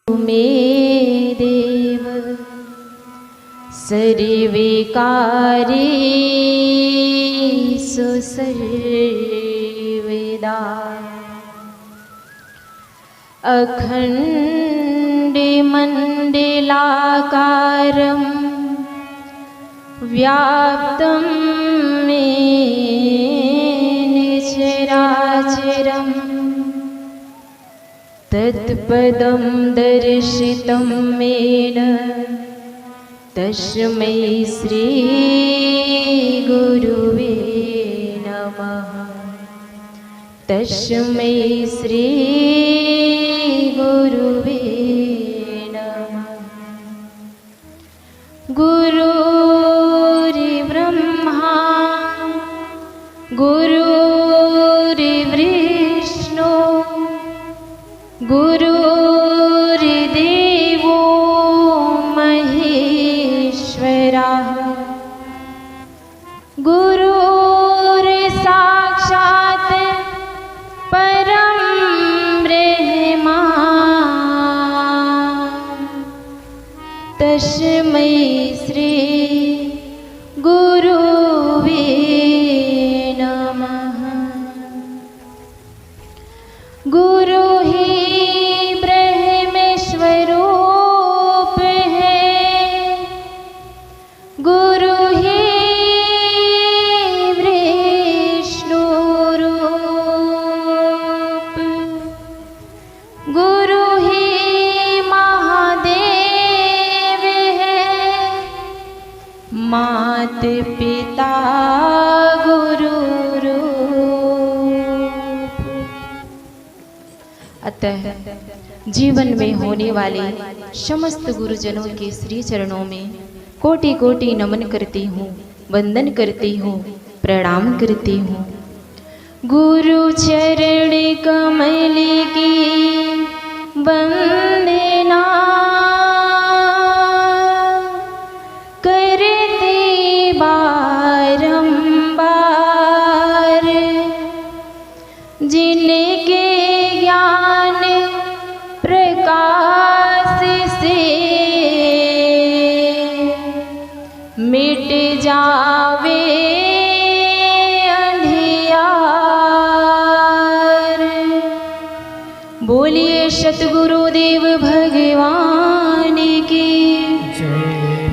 मे देव सर्विकारेषु सर्वदा अखण्डमण्डलाकारं व्याप्तं येन चराचरं तत्पदं दर्शितं येन तस्मै श्री गुरुवे नमः। तस्मै श्री गुरुवे नमः। गुरुर्ब्रह्मा गुरुर्विष्णु गुरुर्देवो महेश्वरः गुरुर्साक्षात् परं ब्रह्म तस्मै श्री गुरुवे नमः। गुरु ही ब्रह्मेश्वरूप है, गुरु ही विष्णु रूप, गुरु ही महादेव है, मात पिता गुरु रूप। अतः जीवन में होने वाले समस्त गुरुजनों के श्री चरणों में कोटि कोटि नमन करती हूँ, वंदन करती हूँ, प्रणाम करती हूँ। गुरु चरण कमल की वंदना करते बारंबार, जिनके ज्ञान प्रकाश से मिट जावे अंधियार। बोलिए सतगुरुदेव भगवान की,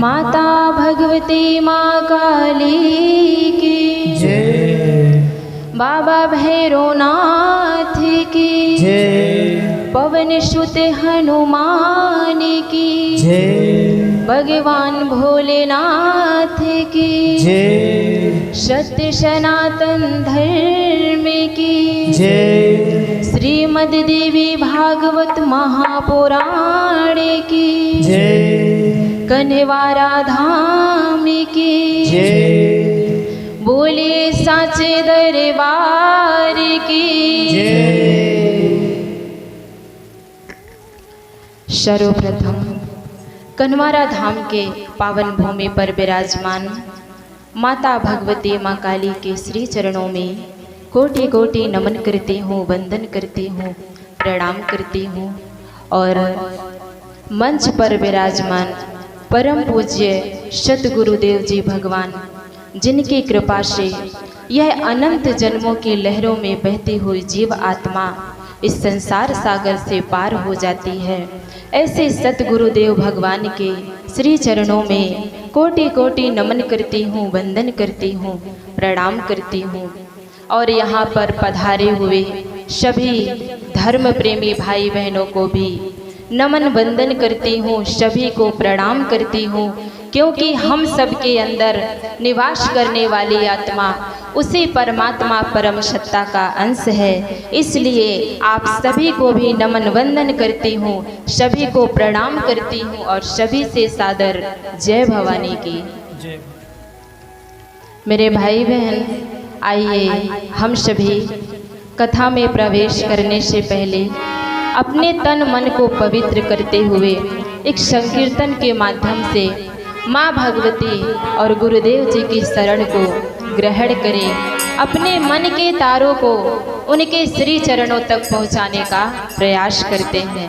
माता भगवती माँ काली की, बाबा भैरवनाथ की, पवन सुत हनुमान की, भगवान भोलेनाथ की, सत्य सनातन धर्म की, श्रीमद् देवी भागवत महापुराण की, कन्हवारा धाम की, बोले साचे दरबार की। सर्वप्रथम कन्हवारा धाम के पावन भूमि पर विराजमान माता भगवती माँ काली के श्री चरणों में कोटि कोटि नमन करती हूँ, वंदन करती हूँ, प्रणाम करती हूँ। और मंच पर विराजमान परम पूज्य सतगुरुदेव जी भगवान, जिनकी कृपा से यह अनंत जन्मों की लहरों में बहती हुई जीव आत्मा इस संसार सागर से पार हो जाती है, ऐसे सतगुरुदेव भगवान के श्री चरणों में कोटि कोटि नमन करती हूँ, वंदन करती हूँ, प्रणाम करती हूँ। और यहाँ पर पधारे हुए सभी धर्म प्रेमी भाई बहनों को भी नमन वंदन करती हूँ, सभी को प्रणाम करती हूँ, क्योंकि हम सबके अंदर निवास करने वाली आत्मा उसी परमात्मा परम सत्ता का अंश है। इसलिए आप सभी को भी नमन वंदन करती हूँ, सभी को प्रणाम करती हूँ और सभी से सादर जय भवानी की। मेरे भाई बहन, आइए हम सभी कथा में प्रवेश करने से पहले अपने तन मन को पवित्र करते हुए एक संकीर्तन के माध्यम से माँ भगवती और गुरुदेव जी की शरण को ग्रहण करें, अपने मन के तारों को उनके श्री चरणों तक पहुँचाने का प्रयास करते हैं।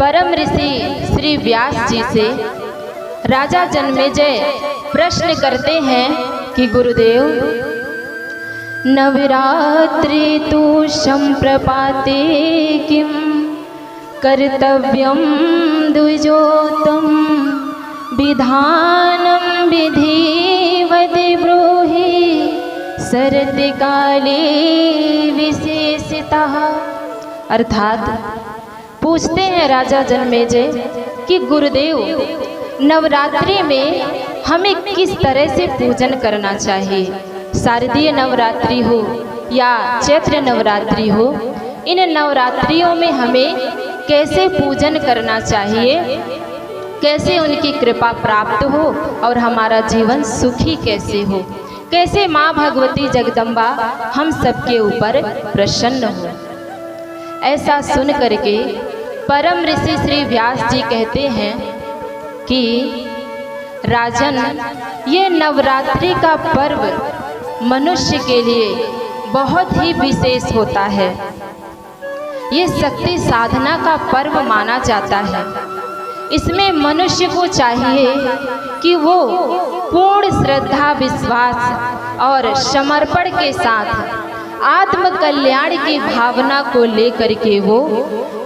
परम ऋषि श्री व्यास जी से राजा जन्मेजय प्रश्न करते हैं कि गुरुदेव, नवरात्रि तु संप्रपाते किं कर्तव्यं द्विजोतम विधानं विधिवद ब्रूहि शरत्काले विशेषतः। अर्थात पूछते हैं राजा जन्मेजय कि गुरुदेव, नवरात्रि में हमें किस तरह से पूजन करना चाहिए। शारदीय नवरात्रि हो या चैत्र नवरात्रि हो, इन नवरात्रियों में हमें कैसे पूजन करना चाहिए, कैसे उनकी कृपा प्राप्त हो और हमारा जीवन सुखी कैसे हो, कैसे माँ भगवती जगदम्बा हम सबके ऊपर प्रसन्न हो। ऐसा सुन करके परम ऋषि श्री व्यास जी कहते हैं कि राजन, ये नवरात्रि का पर्व मनुष्य के लिए बहुत ही विशेष होता है। ये शक्ति साधना का पर्व माना जाता है। इसमें मनुष्य को चाहिए कि वो पूर्ण श्रद्धा, विश्वास और समर्पण के साथ आत्म कल्याण की भावना को लेकर के वो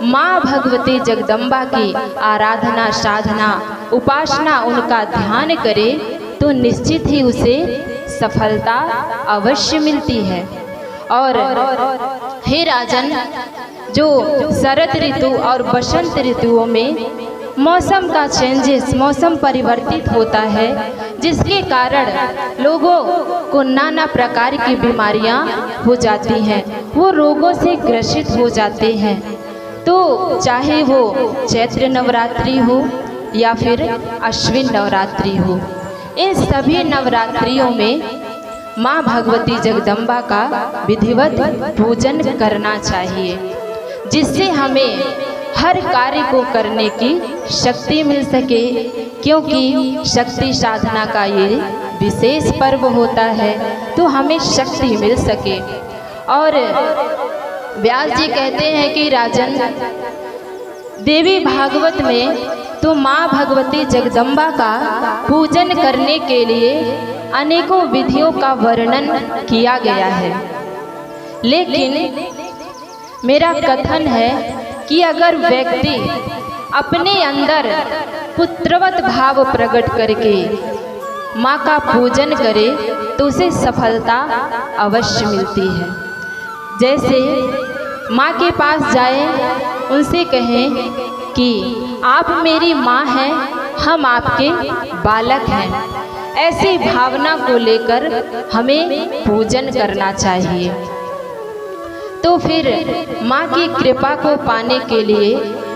माँ भगवती जगदम्बा की आराधना, साधना, उपासना, उनका ध्यान करे तो निश्चित ही उसे सफलता अवश्य मिलती है। और हे राजन, जो शरद ऋतु और बसंत ऋतुओं में मौसम का चेंजेस, मौसम परिवर्तित होता है, जिसके कारण लोगों को नाना प्रकार की बीमारियां हो जाती हैं, वो रोगों से ग्रसित हो जाते हैं। तो चाहे वो चैत्र नवरात्रि हो या फिर अश्विन नवरात्रि हो, इन सभी नवरात्रियों में माँ भगवती जगदम्बा का विधिवत पूजन करना चाहिए, जिससे हमें हर कार्य को करने की शक्ति मिल सके, क्योंकि शक्ति साधना का ये विशेष पर्व होता है, तो हमें शक्ति मिल सके। और व्यास जी कहते हैं कि राजन, देवी भागवत में तो माँ भगवती जगदम्बा का पूजन करने के लिए अनेकों विधियों का वर्णन किया गया है, लेकिन मेरा कथन है कि अगर व्यक्ति अपने अंदर पुत्रवत भाव प्रकट करके माँ का पूजन करे तो उसे सफलता अवश्य मिलती है। जैसे माँ के पास जाए, उनसे कहें कि आप मेरी माँ हैं, हम आपके बालक हैं, ऐसी भावना को लेकर हमें पूजन करना चाहिए। तो फिर माँ की कृपा को पाने के लिए,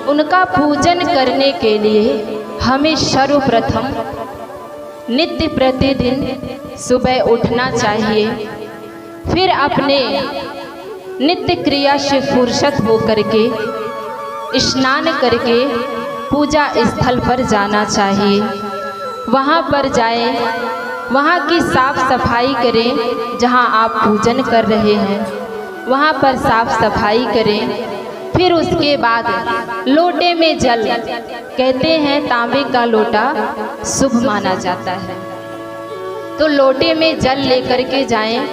उनका पूजन करने के लिए हमें सर्वप्रथम नित्य प्रतिदिन सुबह उठना चाहिए। फिर अपने नित्य क्रिया से फुर्सत हो करके स्नान करके पूजा स्थल पर जाना चाहिए। वहाँ पर जाएं, वहाँ की साफ सफाई करें, जहाँ आप पूजन कर रहे हैं वहाँ पर साफ सफाई करें। फिर उसके बाद लोटे में जल, कहते हैं तांबे का लोटा शुभ माना जाता है, तो लोटे में जल लेकर के जाएं।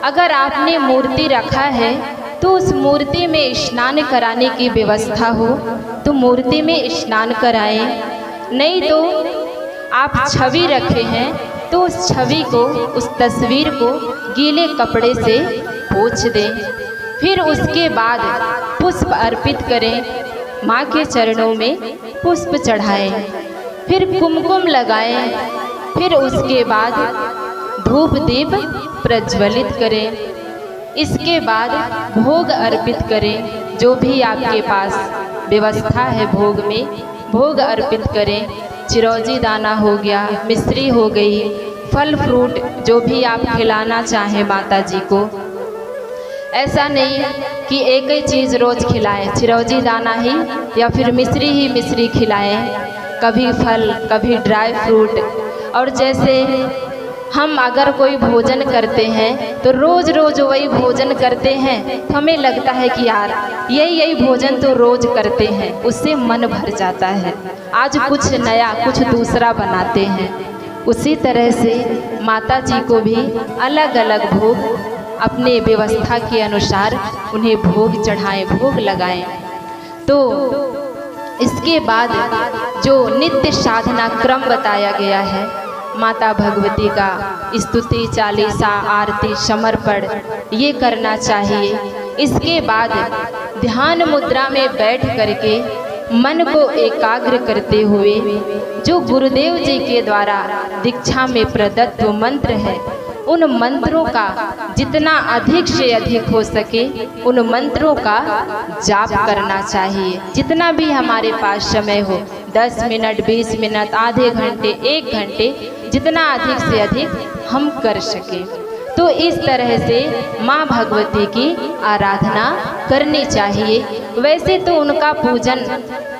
अगर आपने मूर्ति रखा है तो उस मूर्ति में स्नान कराने की व्यवस्था हो तो मूर्ति में स्नान कराएं, नहीं तो आप छवि रखे हैं तो उस छवि को, उस तस्वीर को गीले कपड़े से पोंछ दें। फिर उसके बाद पुष्प अर्पित करें, माँ के चरणों में पुष्प चढ़ाएं, फिर कुमकुम लगाएं, फिर उसके बाद धूप दीप प्रज्वलित करें। इसके बाद भोग अर्पित करें, जो भी आपके पास व्यवस्था है भोग में, भोग अर्पित करें। चिरौंजी दाना हो गया, मिश्री हो गई, फल फ्रूट जो भी आप खिलाना चाहें माता जी को। ऐसा नहीं कि एक ही चीज़ रोज़ खिलाएं, चिरौंजी दाना ही या फिर मिश्री ही मिश्री खिलाएं, कभी फल, कभी ड्राई फ्रूट। और जैसे हम अगर कोई भोजन करते हैं तो रोज़ रोज़ वही भोजन करते हैं तो हमें लगता है कि यार यही भोजन तो रोज़ करते हैं, उससे मन भर जाता है। आज कुछ नया कुछ दूसरा बनाते हैं। उसी तरह से माता जी को भी अलग अलग भोग अपने व्यवस्था के अनुसार उन्हें भोग चढ़ाएं, भोग लगाएं। तो इसके बाद जो नित्य साधना क्रम बताया गया है, माता भगवती का स्तुति, चालीसा, आरती, समर्पण ये करना चाहिए। इसके बाद ध्यान मुद्रा में बैठ करके मन को एकाग्र करते हुए जो गुरुदेव जी के द्वारा दीक्षा में प्रदत्त मंत्र है, उन मंत्रों का जितना अधिक से अधिक हो सके उन मंत्रों का जाप करना चाहिए। जितना भी हमारे पास समय हो, 10 मिनट, 20 मिनट, आधे घंटे, 1 घंटे, जितना अधिक से अधिक हम कर सकें। तो इस तरह से माँ भगवती की आराधना करनी चाहिए। वैसे तो उनका पूजन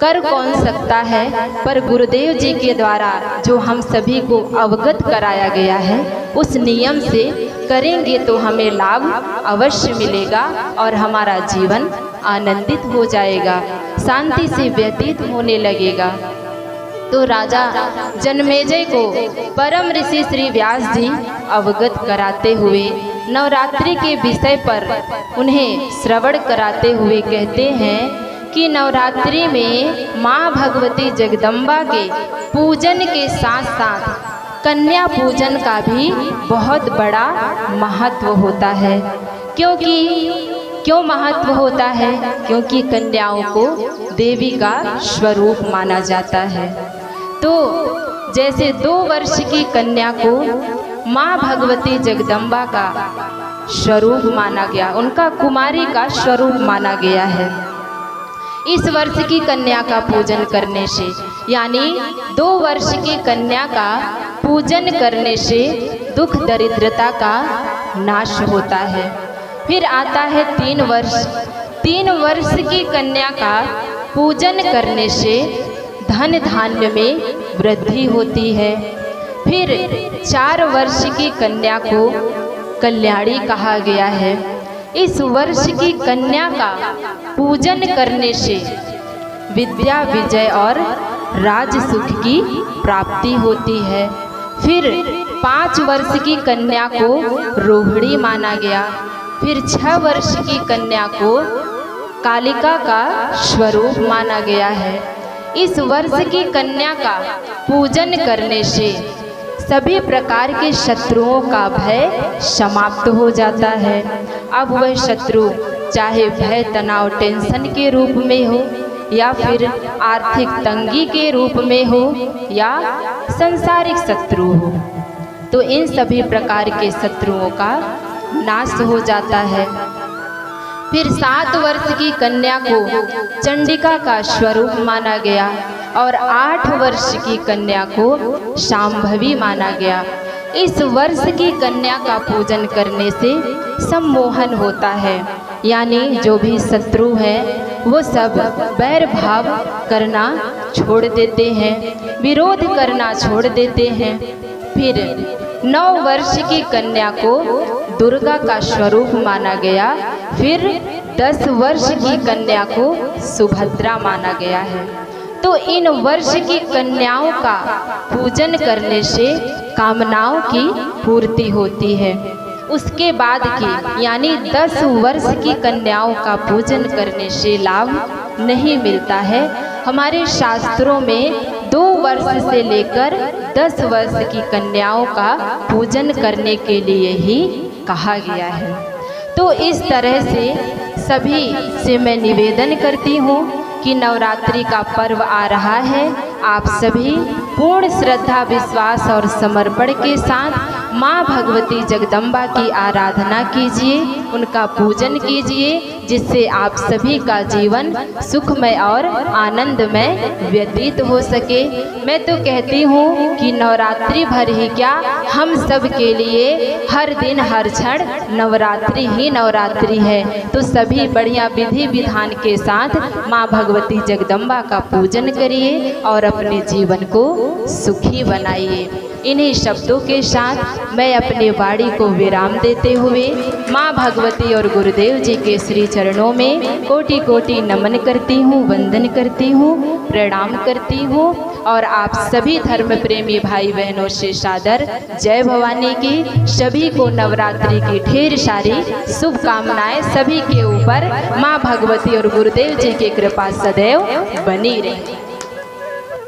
कर कौन सकता है, पर गुरुदेव जी के द्वारा जो हम सभी को अवगत कराया गया है उस नियम से करेंगे तो हमें लाभ अवश्य मिलेगा और हमारा जीवन आनंदित हो जाएगा, शांति से व्यतीत होने लगेगा। तो राजा जन्मेजय को परम ऋषि श्री व्यास जी अवगत कराते हुए नवरात्रि के विषय पर उन्हें श्रवण कराते हुए कहते हैं कि नवरात्रि में माँ भगवती जगदम्बा के पूजन के साथ साथ कन्या पूजन का भी बहुत बड़ा महत्व होता है। क्यों महत्व होता है? क्योंकि कन्याओं को देवी का स्वरूप माना जाता है। तो जैसे 2 वर्ष की कन्या को माँ भगवती जगदम्बा का स्वरूप माना गया, उनका कुमारी का स्वरूप माना गया है। इस वर्ष की कन्या का पूजन करने से, यानी 2 वर्ष की कन्या का पूजन करने से दुख दरिद्रता का नाश होता है। फिर आता है 3 वर्ष। 3 वर्ष की कन्या का पूजन करने से धन धान्य में वृद्धि होती है। फिर 4 वर्ष की कन्या को कल्याणी कहा गया है। इस वर्ष की कन्या का पूजन करने से विद्या, विजय और राज सुख की प्राप्ति होती है। फिर 5 वर्ष की कन्या को रोहिणी माना गया। फिर 6 वर्ष की कन्या को कालिका का स्वरूप माना गया है। इस वर्ष की कन्या का पूजन करने से सभी प्रकार के शत्रुओं का भय समाप्त हो जाता है। अब वह शत्रु चाहे भय, तनाव, टेंशन के रूप में हो या फिर आर्थिक तंगी के रूप में हो या सांसारिक शत्रु हो, तो इन सभी प्रकार के शत्रुओं का नाश हो जाता है। फिर 7 वर्ष की कन्या को चंडिका का स्वरूप माना गया और 8 वर्ष की कन्या को शांभवी माना गया। इस वर्ष की कन्या का पूजन करने से सम्मोहन होता है, यानी जो भी शत्रु है वो सब बैर भाव करना छोड़ देते हैं, विरोध करना छोड़ देते हैं। फिर 9 वर्ष की कन्या को दुर्गा का स्वरूप माना गया। फिर 10 वर्ष की कन्या को सुभद्रा माना गया है। तो इन वर्ष की कन्याओं का पूजन करने से कामनाओं की पूर्ति होती है। उसके बाद की यानी 10 वर्ष की कन्याओं का पूजन करने से लाभ नहीं मिलता है। हमारे शास्त्रों में 2 वर्ष से लेकर 10 वर्ष की कन्याओं का पूजन करने के लिए ही कहा गया है। तो इस तरह से सभी से मैं निवेदन करती हूँ कि नवरात्रि का पर्व आ रहा है। आप सभी पूर्ण श्रद्धा, विश्वास और समर्पण के साथ माँ भगवती जगदम्बा की आराधना कीजिए, उनका पूजन कीजिए, जिससे आप सभी का जीवन सुखमय और आनंदमय व्यतीत हो सके। मैं तो कहती हूँ कि नवरात्रि भर ही क्या, हम सब के लिए हर दिन हर क्षण नवरात्रि ही नवरात्रि है। तो सभी बढ़िया विधि विधान के साथ माँ भगवती जगदम्बा का पूजन करिए और अपने जीवन को सुखी बनाइए। इन्हीं शब्दों के साथ मैं अपनी वाणी को विराम देते हुए माँ भगवती और गुरुदेव जी के श्री चरणों में कोटि कोटि नमन करती हूँ, वंदन करती हूँ, प्रणाम करती हूँ और आप सभी धर्म प्रेमी भाई बहनों से सादर जय भवानी की। सभी को नवरात्रि की ढेर सारी शुभकामनाएं। सभी के ऊपर माँ भगवती और गुरुदेव जी की कृपा सदैव बनी रहे।